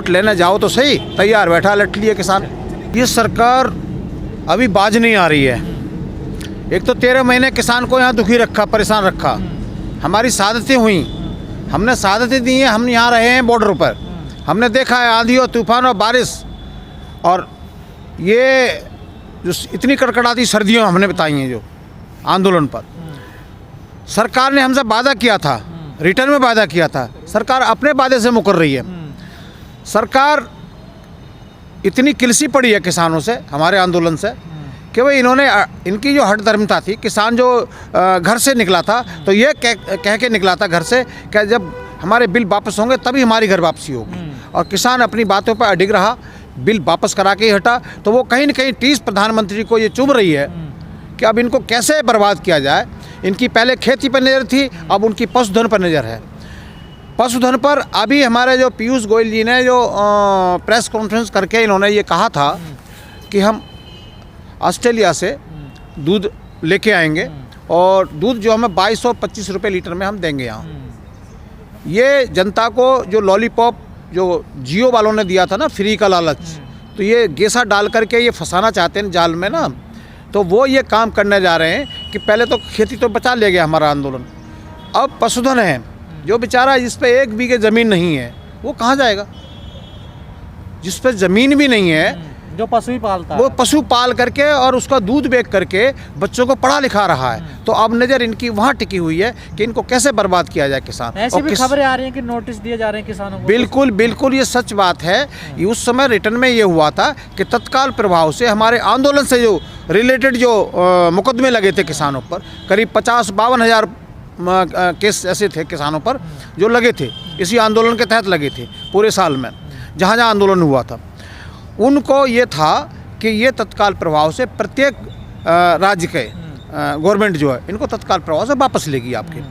लट लेने जाओ तो सही, तैयार बैठा लट लिए किसान। ये सरकार अभी बाज नहीं आ रही है। एक तो 13 महीने किसान को यहाँ दुखी रखा, परेशान रखा। हमारी शहादतें हुई, हमने शहादतें दी हैं, हम यहाँ रहे हैं बॉर्डर पर, हमने देखा है आंधी और तूफान और बारिश, और ये जो इतनी कड़कड़ाती सर्दियों हमने बताई हैं जो आंदोलन पर। सरकार ने हमसे वादा किया था, रिटर्न में वादा किया था, सरकार अपने वादे से मुकर रही है। सरकार इतनी किलसी पड़ी है किसानों से, हमारे आंदोलन से, कि भाई इनकी जो हठधर्मिता थी, किसान जो घर से निकला था तो ये कह के निकला था घर से कि जब हमारे बिल वापस होंगे तभी हमारी घर वापसी होगी, और किसान अपनी बातों पर अडिग रहा, बिल वापस करा के ही हटा। तो वो कहीं न कहीं टीस प्रधानमंत्री को ये चुभ रही है कि अब इनको कैसे बर्बाद किया जाए। इनकी पहले खेती पर नज़र थी, अब उनकी पशुधन पर नज़र है। पशुधन पर अभी हमारे जो पीयूष गोयल जी ने जो प्रेस कॉन्फ्रेंस करके इन्होंने ये कहा था कि हम ऑस्ट्रेलिया से दूध लेके आएंगे और दूध जो हमें 2225 रुपये लीटर में हम देंगे यहाँ। ये जनता को जो लॉलीपॉप जो जियो वालों ने दिया था ना, फ्री का लालच, तो ये गेसा डाल करके ये फंसाना चाहते हैं जाल में ना। तो वो ये काम करने जा रहे हैं कि पहले तो खेती तो बचा ले गया हमारा आंदोलन, अब पशुधन है, जो बेचारा जिस पे 1 बीघे ज़मीन नहीं है वो कहाँ जाएगा? जिस पे ज़मीन भी नहीं है, जो पशु ही पालता है, वो पशु पाल करके और उसका दूध बेच करके बच्चों को पढ़ा लिखा रहा है। तो अब नज़र इनकी वहाँ टिकी हुई है कि इनको कैसे बर्बाद किया जाए किसान। ऐसी भी खबरें आ रही हैं कि नोटिस दिए जा रहे हैं किसानों को। बिल्कुल बिल्कुल, ये सच बात है। उस समय रिटर्न में ये हुआ था कि तत्काल प्रभाव से हमारे आंदोलन से जो रिलेटेड जो मुकदमे लगे थे किसानों पर, करीब 50-52 हज़ार केस ऐसे थे किसानों पर जो लगे थे, इसी आंदोलन के तहत लगे थे पूरे साल में जहाँ जहाँ आंदोलन हुआ था। उनको ये था कि ये तत्काल प्रभाव से प्रत्येक राज्य के गवर्नमेंट जो है इनको तत्काल प्रभाव से वापस लेगी आपके,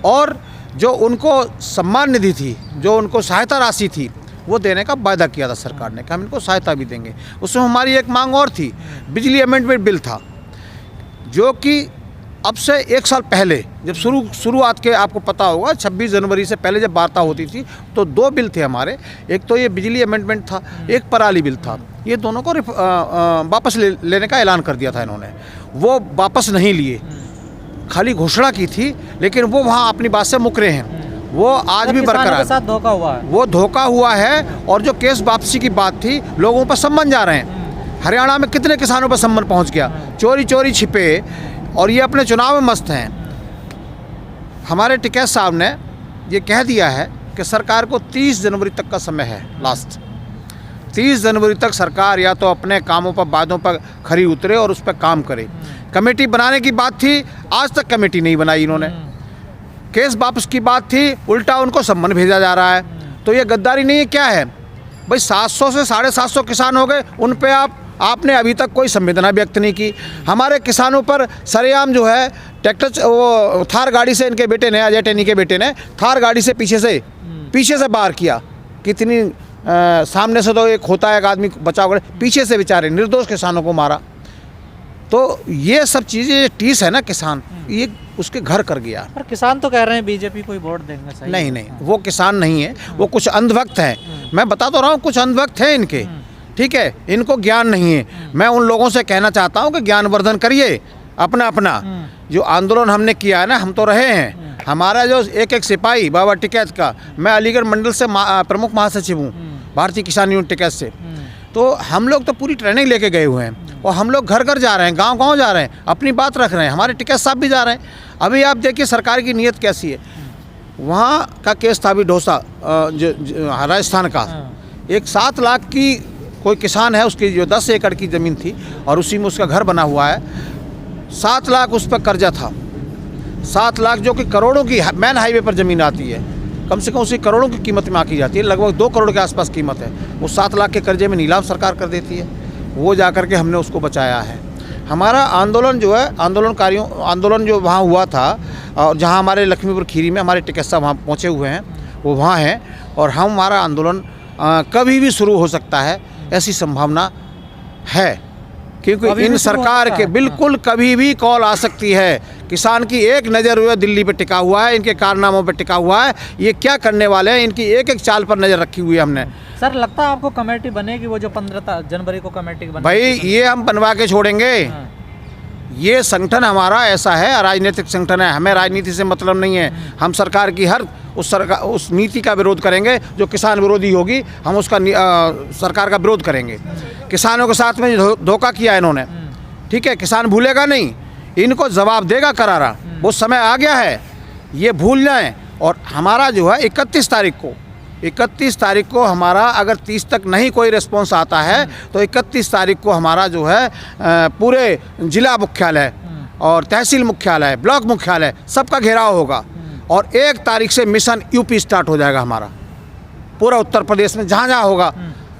और जो उनको सम्मान निधि थी, जो उनको सहायता राशि थी, वो देने का वायदा किया था सरकार ने कि हम इनको सहायता भी देंगे। उसमें हमारी एक मांग और थी, बिजली अमेंडमेंट बिल था, जो कि अब से 1 साल पहले जब शुरुआत के आपको पता होगा 26 जनवरी से पहले जब वार्ता होती थी तो 2 बिल थे हमारे, एक तो ये बिजली अमेंडमेंट था, एक पराली बिल था। ये दोनों को वापस लेने का ऐलान कर दिया था इन्होंने, वो वापस नहीं लिए, खाली घोषणा की थी, लेकिन वो वहाँ अपनी बात से मुकरे हैं। वो आज भी बरकरार, साथ धोखा हुआ है, वो धोखा हुआ है। और जो केस वापसी की बात थी, लोगों पर सम्मन जा रहे हैं। हरियाणा में कितने किसानों पर सम्मन पहुँच गया, चोरी चोरी छिपे, और ये अपने चुनाव में मस्त हैं। हमारे टिकैत साहब ने ये कह दिया है कि सरकार को 30 जनवरी तक का समय है, लास्ट 30 जनवरी तक सरकार या तो अपने कामों पर, वादों पर खरी उतरे और उस पर काम करे। कमेटी बनाने की बात थी, आज तक कमेटी नहीं बनाई इन्होंने। केस वापस की बात थी, उल्टा उनको सम्मन भेजा जा रहा है। तो ये गद्दारी नहीं है, क्या है भाई? 700 से 750 किसान हो गए, उन पे आपने अभी तक कोई संवेदना व्यक्त नहीं की। हमारे किसानों पर सरेआम जो है ट्रैक्टर, वो थार गाड़ी से इनके बेटे ने, अजय टेनी के बेटे ने थार गाड़ी से पीछे से बाहर किया। कितनी सामने से तो एक होता है, एक आदमी बचाव करे, पीछे से बेचारे निर्दोष किसानों को मारा। तो ये सब चीज़ें टीस है ना, किसान ये उसके घर कर गया। पर किसान तो कह रहे हैं बीजेपी को वोट देंगे। सही नहीं, वो किसान नहीं है, वो कुछ अंधभक्त हैं। मैं बता तो रहा हूँ, कुछ अंधभक्त हैं इनके, ठीक है, इनको ज्ञान नहीं है। मैं उन लोगों से कहना चाहता हूँ कि ज्ञानवर्धन करिए अपना। जो आंदोलन हमने किया है ना, हम तो रहे हैं। हमारा जो एक सिपाही बाबा टिकैत का, मैं अलीगढ़ मंडल से प्रमुख महासचिव हूँ भारतीय किसान यूनियन टिकैत से। तो हम लोग तो पूरी ट्रेनिंग लेके गए हुए हैं, और हम लोग घर घर जा रहे हैं, गांव-गांव जा रहे हैं, अपनी बात रख रहे हैं। हमारे टिकैत साहब भी जा रहे हैं। अभी आप देखिए सरकार की नीयत कैसी है। वहाँ का केस था अभी डोसा, राजस्थान का, एक 7 लाख की कोई किसान है, उसकी जो 10 एकड़ की ज़मीन थी और उसी में उसका घर बना हुआ है। 7 लाख उस पर कर्जा था, 7 लाख जो कि करोड़ों की मेन हाईवे पर ज़मीन आती है, कम से कम उसी करोड़ों की कीमत में आकी जाती है, लगभग 2 करोड़ के आसपास कीमत है। वो 7 लाख के कर्जे में नीलाम सरकार कर देती है। वो जा कर के हमने उसको बचाया है। हमारा आंदोलन जो है, आंदोलन जो वहाँ हुआ था, और जहाँ हमारे लक्ष्मीपुर खीरी में हमारे टिकैत साहब वहाँ पहुँचे हुए हैं, वो वहाँ हैं, और हमारा आंदोलन कभी भी शुरू हो सकता है, ऐसी संभावना है क्योंकि अभी इन भी शुरू हो सरकार सकता के है। बिल्कुल कभी भी कॉल आ सकती है। किसान की एक नज़र हुआ दिल्ली पे टिका हुआ है, इनके कारनामों पे टिका हुआ है, ये क्या करने वाले हैं, इनकी एक एक चाल पर नज़र रखी हुई है हमने। सर लगता है आपको कमेटी बनेगी, वो जो 15 जनवरी को कमेटी बनेगी? भाई ये हम बनवा के छोड़ेंगे। हाँ। ये संगठन हमारा ऐसा है, राजनीतिक संगठन है, हमें राजनीति से मतलब नहीं है। हम सरकार की हर उस नीति का विरोध करेंगे जो किसान विरोधी होगी, हम उसका सरकार का विरोध करेंगे। किसानों के साथ में जो धोखा किया इन्होंने, ठीक है, किसान भूलेगा नहीं, इनको जवाब देगा करारा। वो समय आ गया है, ये भूल जाएं। और हमारा जो है 31 तारीख को हमारा अगर 30 तक नहीं कोई रिस्पॉन्स आता है तो 31 तारीख को हमारा जो है पूरे जिला मुख्यालय और तहसील मुख्यालय, ब्लॉक मुख्यालय सबका घेराव होगा। और 1 तारीख से मिशन यूपी स्टार्ट हो जाएगा हमारा, पूरा उत्तर प्रदेश में जहाँ जहाँ होगा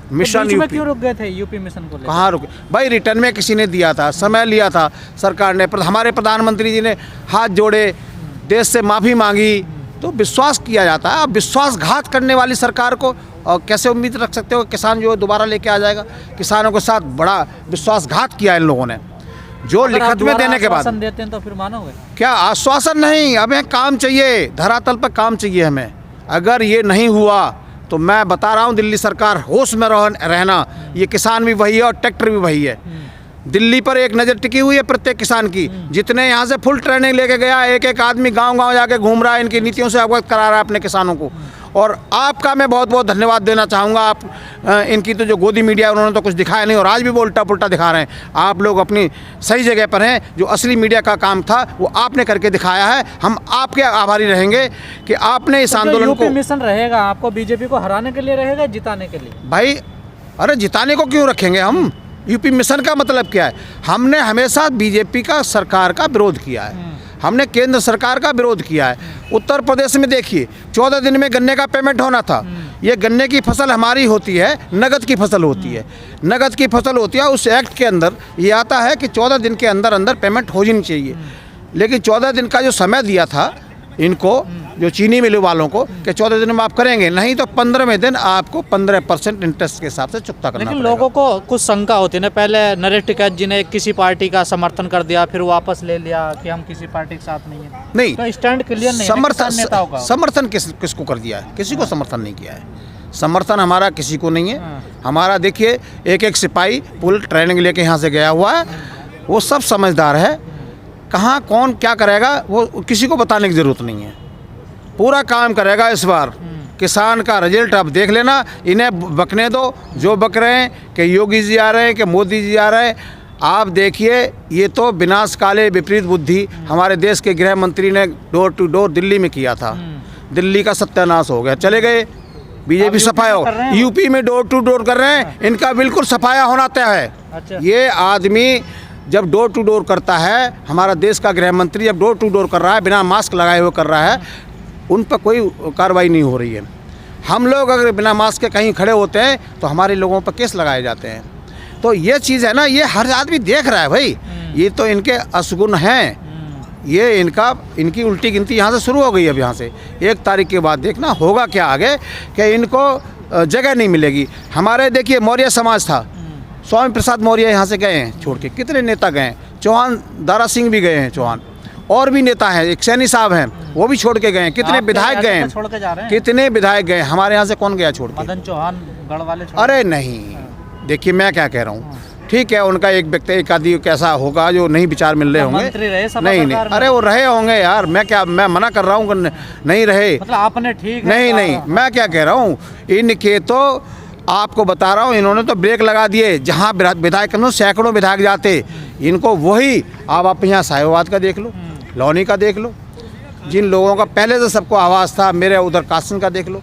मिशन बीच में यूपी। क्यों रुक गए थे यूपी मिशन को लेकर? कहाँ रुके भाई, रिटर्न में किसी ने दिया था, समय लिया था सरकार ने, हमारे प्रधानमंत्री जी ने हाथ जोड़े, देश से माफ़ी मांगी, तो विश्वास किया जाता है। अब विश्वासघात करने वाली सरकार को और कैसे उम्मीद रख सकते हो कि किसान जो है दोबारा लेके आ जाएगा? किसानों के साथ बड़ा विश्वासघात किया इन लोगों ने, जो अगर आप लिखत में दोबारा देने के बाद। आश्वासन देते हैं तो फिर मानोगे? क्या आश्वासन नहीं, हमें काम चाहिए, धरातल पर काम चाहिए हमें। अगर ये नहीं हुआ तो मैं बता रहा हूँ, दिल्ली सरकार होश में रहना, ये किसान भी वही है और ट्रैक्टर भी वही है। दिल्ली पर एक नज़र टिकी हुई है प्रत्येक किसान की। जितने यहाँ से फुल ट्रेनिंग लेके गया, एक एक आदमी गांव-गांव जाके घूम रहा है, इनकी नीतियों से अवगत करा रहा है अपने किसानों को। और आपका मैं बहुत बहुत धन्यवाद देना चाहूँगा। आप इनकी तो जो गोदी मीडिया उन्होंने तो कुछ दिखाया नहीं और आज भी वो उल्टा पुल्टा दिखा रहे हैं। आप लोग अपनी सही जगह पर हैं, जो असली मीडिया का काम था वो आपने करके दिखाया है। हम आपके आभारी रहेंगे कि आपने इस आंदोलन को। यूपी मिशन रहेगा आपको बीजेपी को हराने के लिए रहेगा, जिताने के लिए? भाई अरे जिताने को क्यों रखेंगे हम? यूपी मिशन का मतलब क्या है? हमने हमेशा बीजेपी का सरकार का विरोध किया है, हमने केंद्र सरकार का विरोध किया है। उत्तर प्रदेश में देखिए 14 दिन में गन्ने का पेमेंट होना था। ये गन्ने की फसल हमारी होती है, नगद की फसल होती है, नगद की फसल होती है। उस एक्ट के अंदर ये आता है कि 14 दिन के अंदर अंदर पेमेंट हो जानी चाहिए। लेकिन 14 दिन का जो समय दिया था इनको, जो चीनी मिल वालों को, कि 14 दिन में आप करेंगे, नहीं तो 15वें दिन आपको 15% इंटरेस्ट के हिसाब से चुकता करना लेकिन पड़ेगा। लोगों को कुछ शंका होती है ना, पहले नरेश टिकैत जी ने किसी पार्टी का समर्थन कर दिया, फिर वापस ले लिया कि हम किसी पार्टी के साथ नहीं है। नहीं, तो स्टैंड क्लियर नहीं है ना किसान नेताओं का। समर्थन किसको कर दिया है? किसी को समर्थन नहीं किया है। समर्थन हमारा किसी को नहीं है। हमारा देखिए एक एक सिपाही फुल ट्रेनिंग लेके यहाँ से गया हुआ है, वो सब समझदार है। कहाँ कौन क्या करेगा वो किसी को बताने की ज़रूरत नहीं है। पूरा काम करेगा इस बार। किसान का रिजल्ट आप देख लेना, इन्हें बकने दो जो बक रहे हैं, कि योगी जी आ रहे हैं, कि मोदी जी आ रहे हैं। आप देखिए, ये तो विनाश काले विपरीत बुद्धि हमारे देश के गृह मंत्री ने डोर टू डोर दिल्ली में किया था। दिल्ली का सत्यानाश हो गया, चले गए। बीजेपी सफाया हो, यूपी में डोर टू डोर कर रहे हैं, इनका बिल्कुल सफाया होना तय है। अच्छा। ये आदमी जब डोर टू डोर करता है, हमारा देश का गृह मंत्री जब डोर टू डोर कर रहा है, बिना मास्क लगाए हुए कर रहा है, उन पर कोई कार्रवाई नहीं हो रही है। हम लोग अगर बिना मास्क के कहीं खड़े होते हैं तो हमारे लोगों पर केस लगाए जाते हैं। तो ये चीज़ है ना, ये हर आदमी देख रहा है भाई। ये तो इनके असगुन हैं, ये इनकी उल्टी गिनती यहाँ से शुरू हो गई। अब यहाँ से 1 तारीख के बाद देखना होगा क्या आगे, कि इनको जगह नहीं मिलेगी। हमारे देखिए मौर्य समाज था, स्वामी प्रसाद मौर्य यहाँ से गए हैं छोड़ के, कितने नेता गए हैं, चौहान दारा सिंह भी गए हैं, चौहान और भी नेता हैं, एक सैनी साहब हैं, वो भी छोड़ के गए हैं। कितने विधायक गए हैं, छोड़ के जा रहे हैं? कितने विधायक गए? हमारे यहाँ से कौन गया छोड़ के? मदन चौहान गढ़ वाले अरे नहीं, देखिए मैं क्या कह रहा हूँ, ठीक है, उनका एक व्यक्ति एक आदि कैसा होगा जो नहीं विचार मिल रहे होंगे। मंत्री रहे सपा नहीं सरकार में। अरे वो रहे होंगे यार, मैं मना कर रहा हूँ नहीं रहे। मतलब आपने ठीक है नहीं, मैं क्या कह रहा हूँ, इनके तो आपको बता रहा हूँ, इन्होंने तो ब्रेक लगा दिए। जहाँ विधायक सैकड़ों विधायक जाते, इनको वही आप यहाँ साहिवाबाद का देख लो, लौनी का देख लो, जिन लोगों का पहले से सबको आवाज़ था, मेरे उधर कासिम का देख लो,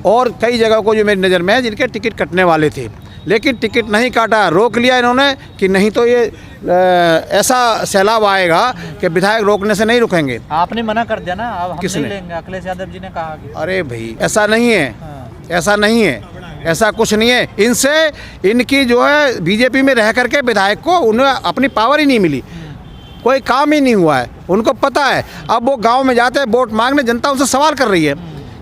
और कई जगह को जो मेरी नज़र में है जिनके टिकट कटने वाले थे, लेकिन टिकट नहीं काटा, रोक लिया इन्होंने कि नहीं तो ये ऐसा सैलाब आएगा कि विधायक रोकने से नहीं रुकेंगे। आपने मना कर दिया ना, अब हम किसने? नहीं लेंगे, अखिलेश यादव जी ने कहा कि अरे भाई ऐसा नहीं है, ऐसा नहीं है, ऐसा कुछ नहीं है। इनकी जो है बीजेपी में रह करके विधायक को उन्हें अपनी पावर ही नहीं मिली, कोई काम ही नहीं हुआ है, उनको पता है। अब वो गांव में जाते हैं वोट मांगने, जनता उनसे सवाल कर रही है,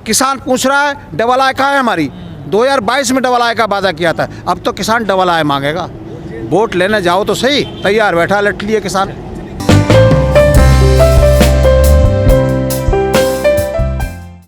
किसान पूछ रहा है डबल आय कहाँ है हमारी। 2022 में डबल आय का वादा किया था, अब तो किसान डबल आय मांगेगा। वोट लेने जाओ तो सही, तैयार बैठा लट लिए किसान।